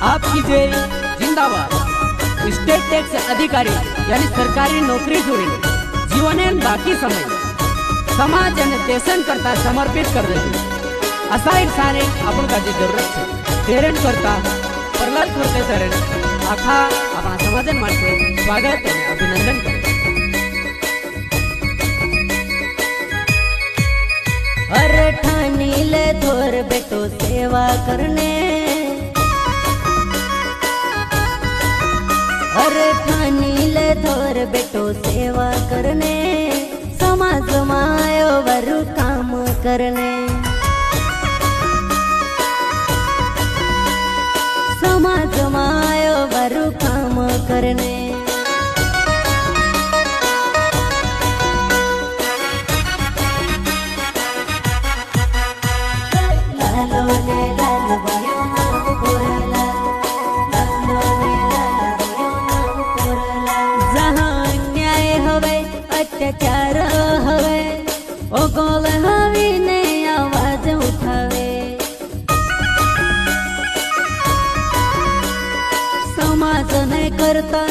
आपकी जय जिंदाबाद। स्टेट टैक्स अधिकारी यानी सरकारी नौकरी जोड़ीने जीवने बाकी समय समाज और देशन करता समर्पित कर देते असा एक सारे आपण काळजी जरूरत है। पेरेंट करता प्रल्हाद खोरते सर आखा अपना समाजन माटे स्वागत और अभिनंदन करे। अरे ठानी ले थोर बेटो सेवा करने, अरे ठानी ले थोर बेटो सेवा करने, समाज मायो वरु काम करने, समाज मायो वरु काम करने। अत्याचार हवे ओ गोल हवी ने आवाज उठावे, समाज ने करता